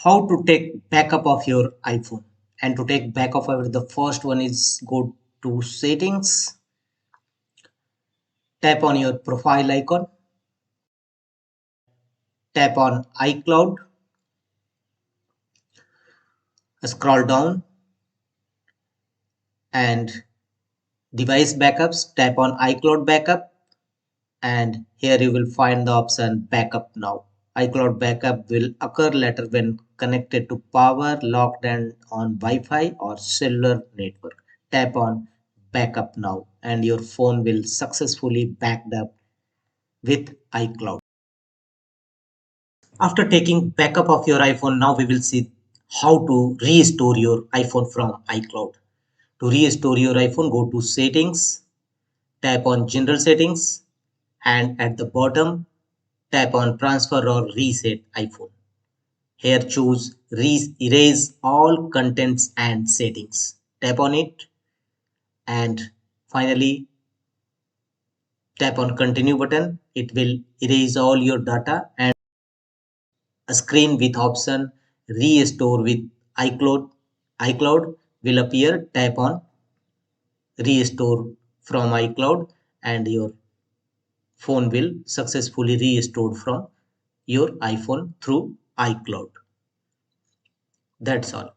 How to take backup of your iPhone. And to take backup of the first one is go to settings, tap on your profile icon, tap on iCloud, scroll down and device backups, tap on iCloud backup, and here you will find the option backup now. iCloud backup will occur later when connected to power, locked and on Wi-Fi or cellular network. Tap on backup now and your phone will successfully backed up with iCloud. After taking backup of your iPhone, now we will see how to restore your iPhone from iCloud. To restore your iPhone, go to settings, tap on general settings, and at the bottom, tap on transfer or reset iPhone. Here choose erase all contents and settings. Tap on it and finally tap on continue button. It will erase all your data and a screen with option restore with iCloud will appear. Tap on restore from iCloud and your phone will successfully restored from your iPhone through iCloud. That's all.